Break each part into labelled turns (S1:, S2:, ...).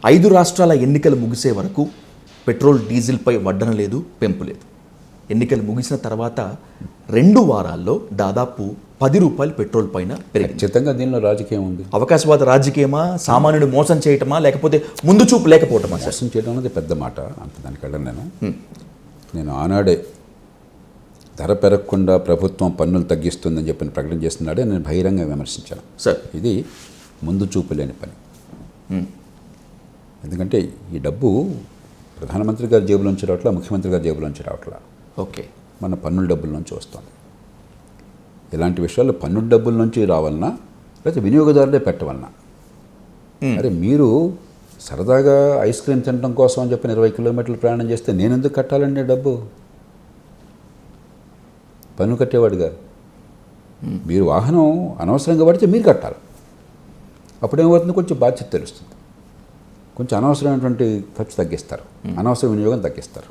S1: 5 రాష్ట్రాల ఎన్నికలు ముగిసే వరకు పెట్రోల్ డీజిల్పై వడ్డన లేదు, పెంపు లేదు. ఎన్నికలు ముగిసిన తర్వాత 2 వారాల్లో దాదాపు 10 రూపాయలు పెట్రోల్ పైన పెరిగింది.
S2: ఖచ్చితంగా దీనిలో రాజకీయం ఉంది.
S1: అవకాశవాద రాజకీయమా, సామాన్యుడు మోసం చేయటమా, లేకపోతే ముందు చూపు లేకపోవటమా?
S2: మోసం చేయడం అనేది పెద్ద మాట, అంత దానికి వెళ్ళను. నేను ఆనాడే ధర పెరగకుండా ప్రభుత్వం పన్నులు తగ్గిస్తుందని చెప్పిన ప్రకటన చేస్తున్నాడే నేను బహిరంగ విమర్శించాను.
S1: సార్,
S2: ఇది ముందు చూపు లేని పని. ఎందుకంటే ఈ డబ్బు ప్రధానమంత్రి గారి జేబులోంచి రావట్లా, ముఖ్యమంత్రి గారి జేబులోంచి రావట్లా,
S1: ఓకే,
S2: మన పన్నుల డబ్బుల నుంచి వస్తుంది. ఇలాంటి విషయాల్లో పన్నుల డబ్బుల నుంచి రావాలన్నా లేకపోతే వినియోగదారులే పెట్టవలనా? అరే మీరు సరదాగా ఐస్ క్రీమ్ తినడం కోసం అని చెప్పిన 20 కిలోమీటర్లు ప్రయాణం చేస్తే నేను ఎందుకు కట్టాలండి డబ్బు? పన్ను కట్టేవాడుగా. మీరు వాహనం అనవసరంగా పడితే మీరు కట్టాలి. అప్పుడేమవుతుంది, కొంచెం బాధ్యత తెలుస్తుంది, కొంచెం అనవసరమైనటువంటి ఖర్చు తగ్గిస్తారు, అనవసర వినియోగం తగ్గిస్తారు.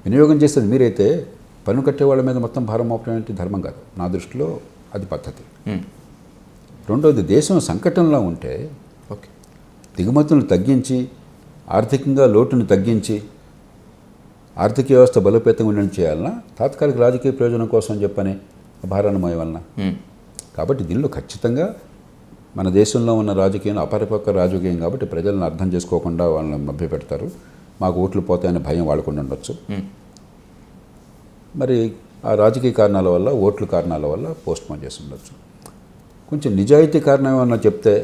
S2: వినియోగం చేసేది మీరైతే పన్ను కట్టేవాళ్ళ మీద మొత్తం భారం మోపడం ఏంటి ధర్మం కాదు. నా దృష్టిలో అది పద్ధతి. రెండవది, దేశం సంకటంలో ఉంటే
S1: ఓకే,
S2: దిగుమతులను తగ్గించి ఆర్థికంగా లోటును తగ్గించి ఆర్థిక వ్యవస్థ బలోపేతంగా ఉండడం చేయాలన్నా తాత్కాలిక రాజకీయ ప్రయోజనం కోసం చెప్పని భారాన్ని మోయవలన? కాబట్టి దీనిలో ఖచ్చితంగా మన దేశంలో ఉన్న రాజకీయం అపరిపక్వ రాజకీయం కాబట్టి ప్రజలను అర్థం చేసుకోకుండా వాళ్ళని మభ్యపెడతారు. మాకు ఓట్లు పోతాయనే భయం వాళ్ళకుండా ఉండొచ్చు. మరి ఆ రాజకీయ కారణాల వల్ల, ఓట్ల కారణాల వల్ల పోస్ట్ పోన్ చేసి ఉండొచ్చు. కొంచెం నిజాయితీ కారణం ఏమన్నా చెప్తే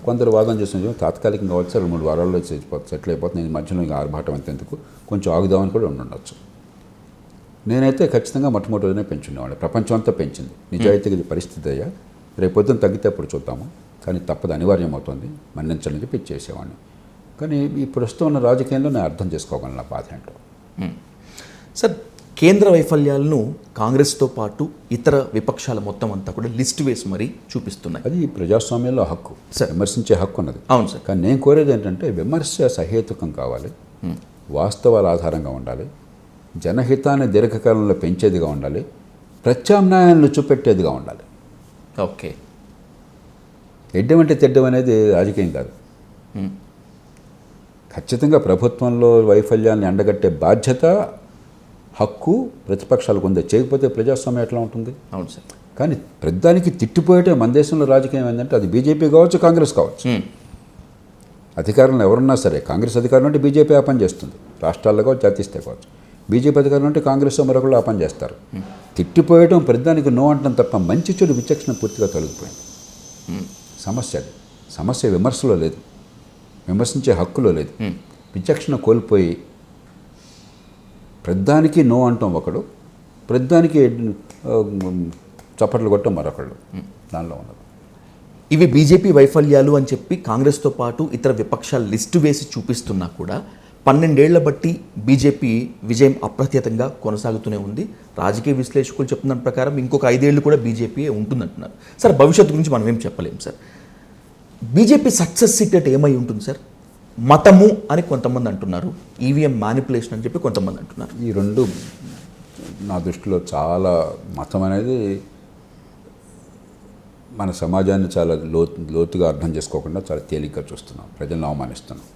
S2: కొందరు వాదన చేస్తున్నారు, తాత్కాలికంగా కావచ్చు, 2-3 వారాల్లో సెటిల్ అయిపోతుంది, నేను మధ్యలో ఇంకా ఆర్భాటం అంతెందుకు, కొంచెం ఆగుదామని కూడా ఉండొచ్చు. నేనైతే ఖచ్చితంగా మొట్టమొదటి రోజునే పెంచుండేవాడిని. ప్రపంచం అంతా పెంచింది. నిజాయితీగా పరిస్థితి అయ్యా, రేపు పొద్దున తగ్గితే అప్పుడు చూద్దాము, కానీ తప్పదు, అనివార్యం అవుతుంది, మన్నించని చెప్పి చేసేవాడిని. కానీ ఈ ప్రస్తుతం ఉన్న రాజకీయంలో నేను అర్థం చేసుకోగలను నా బాధ ఏంటో.
S1: సార్, కేంద్ర వైఫల్యాలను కాంగ్రెస్తో పాటు ఇతర విపక్షాల మొత్తం అంతా కూడా లిస్ట్ వేసి మరీ చూపిస్తున్నాయి.
S2: అది ప్రజాస్వామ్యంలో హక్కు, విమర్శించే హక్కు ఉన్నది.
S1: అవును సార్.
S2: కానీ నేను కోరేది ఏంటంటే విమర్శ సహేతుకం కావాలి, వాస్తవాల ఆధారంగా ఉండాలి, జనహితాన్ని దీర్ఘకాలంలో పెంచేదిగా ఉండాలి, ప్రత్యామ్నాయాలను చూపెట్టేదిగా ఉండాలి.
S1: ఓకే,
S2: ఎడ్డమంటే తెడ్డం అనేది రాజకీయం కాదు. ఖచ్చితంగా ప్రభుత్వంలో వైఫల్యాన్ని ఎండగట్టే బాధ్యత, హక్కు ప్రతిపక్షాలకు ఉంది. చేయకపోతే ప్రజాస్వామ్యం ఎట్లా ఉంటుంది?
S1: అవును సార్.
S2: కానీ ప్రతిదానికి తిట్టిపోయేటే మన దేశంలో రాజకీయం ఏంటంటే అది బీజేపీ కావచ్చు, కాంగ్రెస్ కావచ్చు. అధికారంలో ఎవరున్నా సరే, కాంగ్రెస్ అధికారం అంటే బీజేపీ ఆ పని చేస్తుంది, రాష్ట్రాల్లో కావచ్చు, జాతీయ స్థాయి కావచ్చు. బీజేపీ అధికారం అంటే కాంగ్రెస్ మరొకళ్ళు ఆ పని చేస్తారు. తిట్టిపోయడం, ప్రతిదానికి నో అంటం తప్ప మంచి చెడు విచక్షణ పూర్తిగా తొలగిపోయింది. సమస్య అది. సమస్య విమర్శలో లేదు, విమర్శించే హక్కులో లేదు. విచక్షణ కోల్పోయి ప్రతిదానికి నో అంటాం ఒకడు, ప్రతిదానికి చప్పట్లు కొట్టడం మరొకళ్ళు, దానిలో ఉన్నది.
S1: ఇవి బీజేపీ వైఫల్యాలు అని చెప్పి కాంగ్రెస్తో పాటు ఇతర విపక్షాలు లిస్టు వేసి చూపిస్తున్నా కూడా 12 ఏళ్ల బట్టి బీజేపీ విజయం అప్రత్యతంగా కొనసాగుతూనే ఉంది. రాజకీయ విశ్లేషకులు చెప్తున్న ప్రకారం ఇంకొక 5 ఏళ్ళు కూడా బీజేపీ ఉంటుందంటున్నారు. సార్, భవిష్యత్తు గురించి మనం ఏం చెప్పలేము సార్. బీజేపీ సక్సెస్ సీక్రెట్ ఏమై ఉంటుంది సార్? మతము అని కొంతమంది అంటున్నారు, ఈవీఎం మ్యానిపులేషన్ అని చెప్పి కొంతమంది అంటున్నారు.
S2: ఈ రెండు నా దృష్టిలో చాలా, మతం అనేది మన సమాజాన్ని చాలా లోతుగా అర్థం చేసుకోకుండా చాలా తేలిగ్గా చూస్తున్నాం, ప్రజలను అవమానిస్తున్నాం.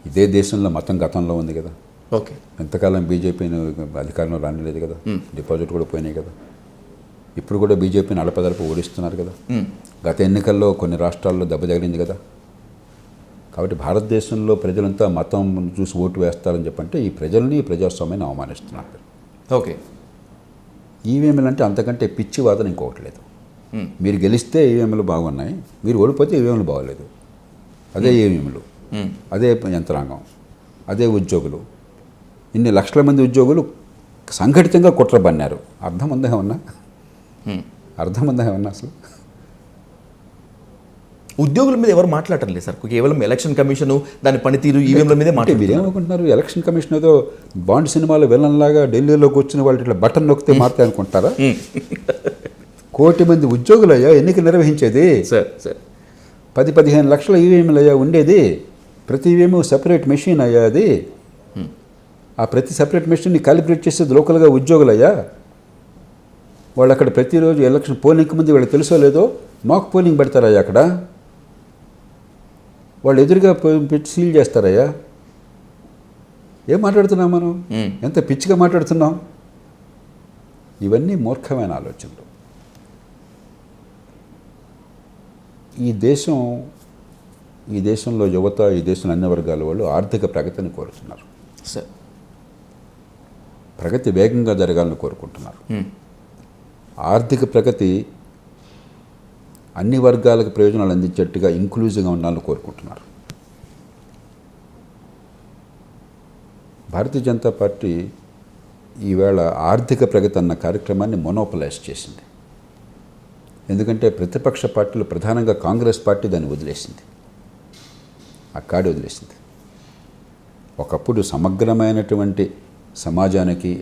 S2: ఇదే దేశంలో మతం గతంలో ఉంది కదా.
S1: ఓకే,
S2: ఎంతకాలం బీజేపీని అధికారంలో రానిలేదు కదా, డిపాజిట్ కూడా పోయినాయి కదా. ఇప్పుడు కూడా బీజేపీని అడపదడప ఓడిస్తున్నారు కదా. గత ఎన్నికల్లో కొన్ని రాష్ట్రాల్లో దెబ్బ తగిలింది కదా. కాబట్టి భారతదేశంలో ప్రజలంతా మతం చూసి ఓటు వేస్తారని చెప్పంటే ఈ ప్రజల్ని, ఈ ప్రజాస్వామ్యాన్ని అవమానిస్తున్నారు.
S1: ఓకే,
S2: ఈవీఎంలు అంటే అంతకంటే పిచ్చి వాదన ఇంకొకటి లేదు. మీరు గెలిస్తే ఈవీఎంలు బాగున్నాయి, మీరు ఓడిపోతే ఈవీఎంలు బాగోలేదు. అదే ఈవీఎంలు, అదే యంత్రాంగం, అదే ఉద్యోగులు, ఇన్ని లక్షల మంది ఉద్యోగులు సంఘటితంగా కుట్ర బన్నారు. అర్థం ఉందా ఏమన్నా? అసలు
S1: ఉద్యోగుల మీద ఎవరు మాట్లాడటం లేదు సార్. కేవలం ఎలక్షన్ కమిషన్ దాని పనితీరు, ఈవీఎంల మీదే
S2: మాట్లాడుతున్నారు. మీరు ఏమనుకుంటున్నారు? ఎలక్షన్ కమిషన్ ఏదో బాండ్ సినిమాలో విలన్లాగా ఢిల్లీలో కూర్చుని వాళ్ళు ఇట్లా బటన్ నొక్కితే మారుతాయి అనుకుంటారా? 1 కోటి మంది ఉద్యోగులయ్యా ఎన్నికలు నిర్వహించేది. 10-15 లక్షల ఈవీఎంలు అయ్యా ఉండేది. ప్రతి ఈవీఎం సెపరేట్ మెషిన్ అయ్యా అది. ఆ ప్రతి సెపరేట్ మెషిన్ని కాలిబ్రేట్ చేసేది లోకల్గా ఉద్యోగులయ్యా. వాళ్ళు అక్కడ ప్రతిరోజు ఎలక్షన్ పోలింగ్కి ముందు వీళ్ళకి తెలుసో లేదో మాక్ పోలింగ్ పెడతారయ్యా అక్కడ. వాళ్ళు ఎదురుగా పెట్టి సీల్ చేస్తారయ్యా. ఏం మాట్లాడుతున్నాం మనం? ఎంత పిచ్చిగా మాట్లాడుతున్నాం? ఇవన్నీ మూర్ఖమైన ఆలోచనలు. ఈ దేశంలో యువత, ఈ దేశంలో అన్ని వర్గాల వాళ్ళు ఆర్థిక ప్రగతిని కోరుతున్నారు.
S1: సార్,
S2: ప్రగతి వేగంగా జరగాలని కోరుకుంటున్నారు. ఆర్థిక ప్రగతి అన్ని వర్గాలకు ప్రయోజనాలు అందించేట్టుగా ఇంక్లూజివ్గా ఉండాలని కోరుకుంటున్నారు. భారతీయ జనతా పార్టీ ఈవేళ ఆర్థిక ప్రగతి అన్న కార్యక్రమాన్ని మొనోపలైజ్ చేసింది. ఎందుకంటే ప్రతిపక్ష పార్టీలు, ప్రధానంగా కాంగ్రెస్ పార్టీ దాన్ని వదిలేసింది, ఆ కాడి వదిలేసింది. ఒకప్పుడు సమగ్రమైనటువంటి సమాజానికి,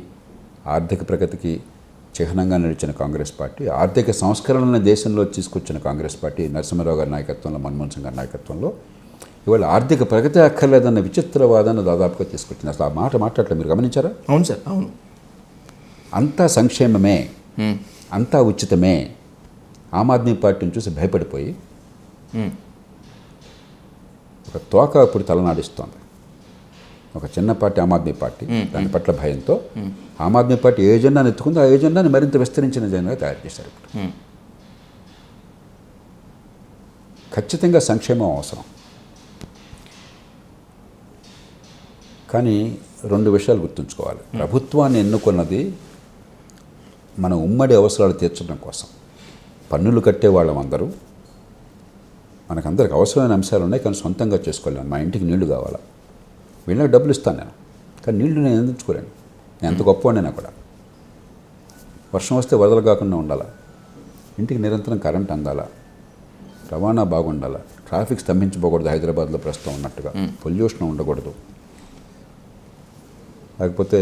S2: ఆర్థిక ప్రగతికి చిహ్నంగా నడిచిన కాంగ్రెస్ పార్టీ, ఆర్థిక సంస్కరణలను దేశంలో తీసుకొచ్చిన కాంగ్రెస్ పార్టీ, నరసింహారావు గారి నాయకత్వంలో, మన్మోహన్ సింగ్ గారి నాయకత్వంలో ఇవాళ ఆర్థిక ప్రగతి అక్కర్లేదన్న విచిత్రవాదాన్ని దాదాపుగా తీసుకొచ్చింది. అసలు ఆ మాట మాట్లాడలే, మీరు గమనించారా?
S1: అవును సార్, అవును.
S2: అంతా సంక్షేమమే, అంతా ఉచితమే. ఆమ్ ఆద్మీ పార్టీని చూసి భయపడిపోయి ఒక తోక ఇప్పుడు తలనాడిస్తోంది. ఒక చిన్న పార్టీ ఆమ్ ఆద్మీ పార్టీ, దాని పట్ల భయంతో ఆమ్ ఆద్మీ పార్టీ ఏ ఎజెండాను ఎత్తుకుందో ఆ ఎజెండాని మరింత విస్తరించిన ఎజెండాగా తయారు చేశారు. ఇప్పుడు ఖచ్చితంగా సంక్షేమం అవసరం. కానీ రెండు విషయాలు గుర్తుంచుకోవాలి. ప్రభుత్వాన్ని ఎన్నుకున్నది మన ఉమ్మడి అవసరాలు తీర్చడం కోసం. పన్నులు కట్టే వాళ్ళం అందరూ, మనకందరికి అవసరమైన అంశాలు ఉన్నాయి, కానీ సొంతంగా చేసుకోలేను. మా ఇంటికి నీళ్లు కావాలా, వీళ్ళకి డబ్బులు ఇస్తాను నేను, కానీ నీళ్లు నేను అందించుకోలేను. నేను ఎంత గొప్పవాడినైనా కూడా. వర్షం వస్తే వరదలు కాకుండా ఉండాలా, ఇంటికి నిరంతరం కరెంట్ అందాలా, రవాణా బాగుండాలా, ట్రాఫిక్ స్తంభించబోకూడదు హైదరాబాద్లో ప్రస్తుతం ఉన్నట్టుగా, పొల్యూషన్ ఉండకూడదు. లేకపోతే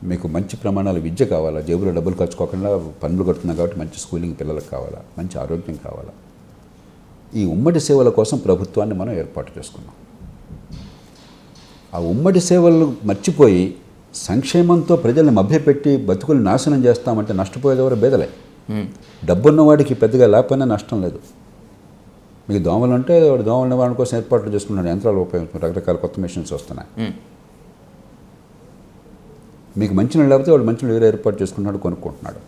S2: మీకు మంచి ప్రమాణాల విద్య కావాలా, జేబులో డబ్బులు ఖర్చుకోకుండా పనులు కడుతున్నాం కాబట్టి మంచి స్కూలింగ్ పిల్లలకు కావాలా, మంచి ఆరోగ్యం కావాలా. ఈ ఉమ్మడి సేవల కోసం ప్రభుత్వాన్ని మనం ఏర్పాటు చేసుకున్నాం. ఆ ఉమ్మడి సేవలు మర్చిపోయి సంక్షేమంతో ప్రజల్ని మభ్యపెట్టి బతుకులు నాశనం చేస్తామంటే నష్టపోయేదెవరు? బేదలే. డబ్బున్నవాడికి పెద్దగా లేకపోయినా నష్టం లేదు. మీకు దోమలు ఉంటే వాడు దోమల నివారణ కోసం ఏర్పాట్లు చేసుకున్నాడు, యంత్రాలు ఉపయోగిస్తున్నారు, రకరకాల కొత్త మిషన్స్ వస్తున్నాయి. మీకు మంచినీళ్ళు లేకపోతే వాడు మంచినీళ్ళు వేరే ఏర్పాటు చేసుకుంటున్నాడు, కొనుక్కుంటున్నాడు.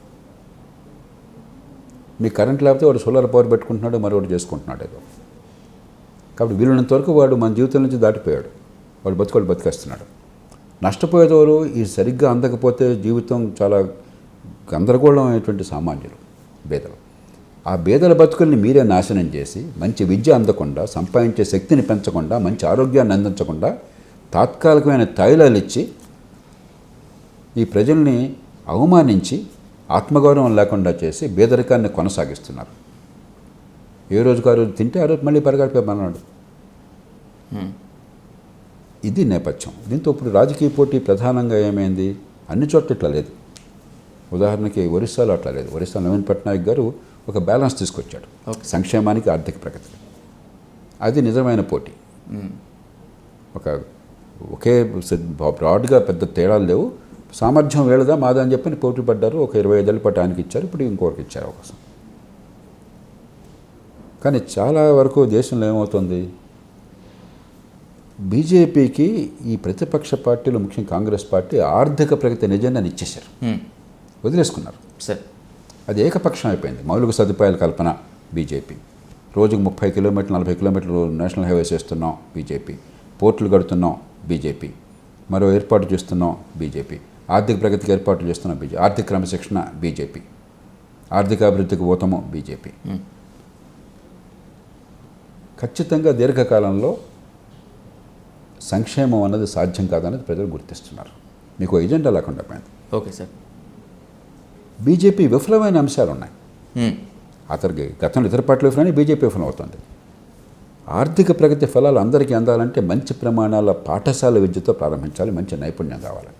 S2: మీకు కరెంట్ లేకపోతే వాడు సోలార్ పవర్ పెట్టుకుంటున్నాడు, మరొకటి చేసుకుంటున్నాడు ఏదో. కాబట్టి వీలున్నంత వరకు వాడు మన జీవితం నుంచి దాటిపోయాడు, వాడు బతికేస్తున్నాడు. నష్టపోయేదోరు ఈ సరిగ్గా అందకపోతే జీవితం చాలా గందరగోళం అయినటువంటి సామాన్యులు, బేదలు. ఆ బేదల బతుకుల్ని మీరే నాశనం చేసి మంచి విద్య అందకుండా, సంపాదించే శక్తిని పెంచకుండా, మంచి ఆరోగ్యాన్ని అందించకుండా, తాత్కాలికమైన తాయిలాలు ఇచ్చి ఈ ప్రజల్ని అవమానించి ఆత్మగౌరవం లేకుండా చేసి పేదరికాన్ని కొనసాగిస్తున్నారు. ఏ రోజుకు ఆ రోజు తింటే ఆ రోజు మళ్ళీ పరిగెడిపోమన్నాడు. ఇది నేపథ్యం. దీంతో ఇప్పుడు రాజకీయ పోటీ ప్రధానంగా ఏమైంది? అన్ని చోట్ల ఇట్లా లేదు. ఉదాహరణకి ఒరిస్సాలో అట్లా లేదు. ఒరిస్సా నవీన్ పట్నాయక్ గారు ఒక బ్యాలెన్స్ తీసుకొచ్చాడు, సంక్షేమానికి ఆర్థిక ప్రగతి. అది నిజమైన పోటీ. ఒకే బ్రాడ్గా పెద్ద తేడాలు లేవు. సామర్థ్యం వేళదా మాదా అని చెప్పని పోటీ పడ్డారు. ఒక 25 ఏళ్ళ పాటు ఆయనకి ఇచ్చారు, ఇప్పుడు ఇంకొకరికి ఇచ్చారు అవకాశం. కానీ చాలా వరకు దేశంలో ఏమవుతుంది, బీజేపీకి ఈ ప్రతిపక్ష పార్టీలు, ముఖ్యంగా కాంగ్రెస్ పార్టీ ఆర్థిక ప్రగతి నిజంగా ఇచ్చేశారు, వదిలేసుకున్నారు.
S1: సరే,
S2: అది ఏకపక్షం అయిపోయింది. మౌలిక సదుపాయాల కల్పన బీజేపీ. రోజుకు 30 కిలోమీటర్లు 40 కిలోమీటర్లు నేషనల్ హైవేస్ వేస్తున్నాం బీజేపీ, పోర్టులు కడుతున్నాం బీజేపీ, మరో ఏర్పాటు చేస్తున్నాం బీజేపీ, ఆర్థిక ప్రగతికి ఏర్పాటు చేస్తున్నాం బీజేపీ, ఆర్థిక క్రమశిక్షణ బీజేపీ, ఆర్థికాభివృద్ధికి ఊతము బీజేపీ. ఖచ్చితంగా దీర్ఘకాలంలో సంక్షేమం అన్నది సాధ్యం కాదనేది ప్రజలు గుర్తిస్తున్నారు. మీకు ఎజెండా లేకుండా పోయింది.
S1: Okay sir.
S2: బీజేపీ విఫలమైన అంశాలు ఉన్నాయి. అతనికి గతంలో ఇతర పార్టీలు విఫలమైన బీజేపీ విఫలం అవుతుంది. ఆర్థిక ప్రగతి ఫలాలు అందరికీ అందాలంటే మంచి ప్రమాణాల పాఠశాల విద్యతో ప్రారంభించాలి, మంచి నైపుణ్యం కావాలి.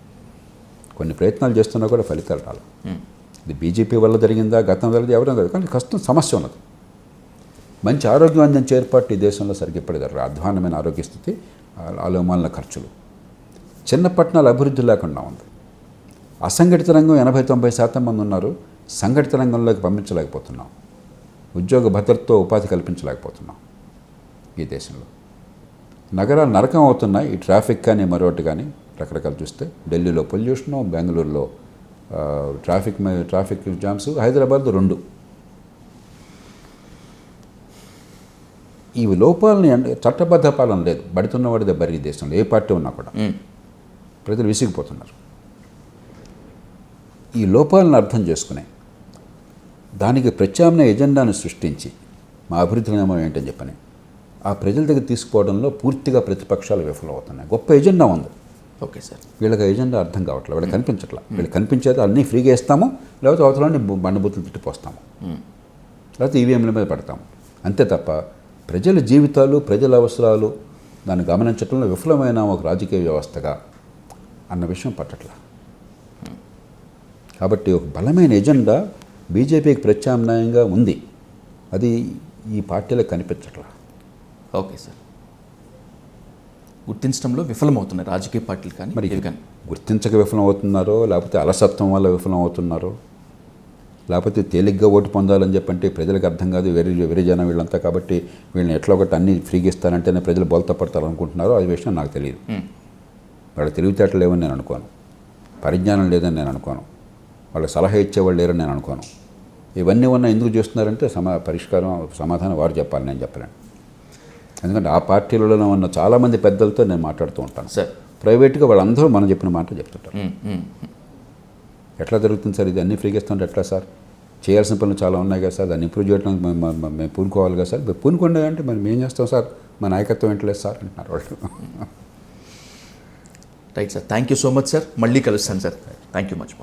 S2: కొన్ని ప్రయత్నాలు చేస్తున్నా కూడా ఫలితాలు రాలేదు. ఇది బీజేపీ వల్ల జరిగిందా, గతం జరిగింది ఎవరైనా కాదు, కానీ కష్టం, సమస్య ఉన్నది. మంచి ఆరోగ్యం అందించే ఏర్పాటు ఈ దేశంలో సరిగ్గా ఇప్పటి జరగదు. అధ్వాన్నమైన ఆరోగ్య స్థితి, అలోమాలన ఖర్చులు, చిన్న పట్టణాల అభివృద్ధి లేకుండా ఉంది. అసంఘటిత రంగం 80-90% మంది ఉన్నారు, సంఘటిత రంగంలోకి పంపించలేకపోతున్నాం. ఉద్యోగ భద్రతతో ఉపాధి కల్పించలేకపోతున్నాం ఈ దేశంలో. నగరాలు నరకం అవుతున్నాయి. ఈ ట్రాఫిక్ కానీ మరొకటి కానీ రకరకాలు చూస్తే ఢిల్లీలో పొల్యూషను, బెంగళూరులో ట్రాఫిక్ జామ్స్, హైదరాబాద్ 2. ఈ లోపాలని చట్టబద్ధ పాలన లేదు. బడుతున్నవాడి దెబ్బరి దేశంలో ఏ పార్టీ ఉన్నా కూడా ప్రజలు విసిగిపోతున్నారు. ఈ లోపాలను అర్థం చేసుకునే దానికి ప్రత్యామ్నాయ ఎజెండాను సృష్టించి మా అభివృద్ధి నియమం ఏంటని చెప్పని ఆ ప్రజల దగ్గర తీసుకుపోవడంలో పూర్తిగా ప్రతిపక్షాలు విఫలమవుతున్నాయి. గొప్ప ఎజెండా ఉంది.
S1: Okay sir.
S2: వీళ్ళకి ఎజెండా అర్థం కావట్లేదు, వీళ్ళకి కనిపించట్లా. వీళ్ళకి కనిపించేది అన్నీ ఫ్రీగా ఇస్తాము, లేకపోతే అవతలని బండబూతులు తిట్టిపోస్తాము, లేకపోతే ఈవీఎంల మీద పెడతాము. అంతే తప్ప ప్రజల జీవితాలు, ప్రజల అవసరాలు దాన్ని గమనించడంలో విఫలమైన ఒక రాజకీయ వ్యవస్థగా అన్న విషయం పట్టట్లా. కాబట్టి ఒక బలమైన ఎజెండా బీజేపీకి ప్రత్యామ్నాయంగా ఉంది. అది ఈ పార్టీలకు కనిపించట్లా.
S1: Okay sir. గుర్తించడంలో విఫలమవుతున్నాయి రాజకీయ పార్టీలు కానీ
S2: మరి
S1: ఇవి కానీ.
S2: గుర్తించక విఫలం అవుతున్నారో, లేకపోతే అలసత్వం వల్ల విఫలం అవుతున్నారో, లేకపోతే తేలిగ్గా ఓటు పొందాలని చెప్పంటే ప్రజలకు అర్థం కాదు, వెరీ జనం వీళ్ళంతా, కాబట్టి వీళ్ళని ఎట్లా ఒకటి అన్నీ ఫ్రీగా ఇస్తానంటేనే ప్రజలు బోల్తా పడతారు అనుకుంటున్నారో అది విషయం నాకు తెలియదు. వాళ్ళ తెలివితేటలు లేవని నేను అనుకోను, పరిజ్ఞానం లేదని నేను అనుకోను, వాళ్ళ సలహా ఇచ్చేవాళ్ళు లేరని నేను అనుకోను. ఇవన్నీ ఉన్న ఎందుకు చేస్తున్నారంటే పరిష్కారం సమాధానం వారు చెప్పాలి, నేను చెప్పలేను. ఎందుకంటే ఆ పార్టీలలో ఉన్న చాలామంది పెద్దలతో నేను మాట్లాడుతూ ఉంటాను
S1: సార్.
S2: ప్రైవేట్గా వాళ్ళందరూ మనం చెప్పిన మాట చెప్తుంటారు. ఎట్లా జరుగుతుంది సార్ ఇది? అన్నీ ఫ్రీగా ఇస్తుంటే ఎట్లా సార్? చేయాల్సిన పనులు చాలా ఉన్నాయి కదా సార్, దాన్ని ఇంప్రూవ్ చేయడానికి మేము పూనుకోవాలి కదా సార్. పూనుకోండి అంటే మరి మేము చేస్తాం సార్, మా నాయకత్వం ఏంటలేదు సార్ అంటున్నారు వాళ్ళు.
S1: Right sir. Thank you so much sir. మళ్ళీ కలుస్తాను సార్. Thank you much.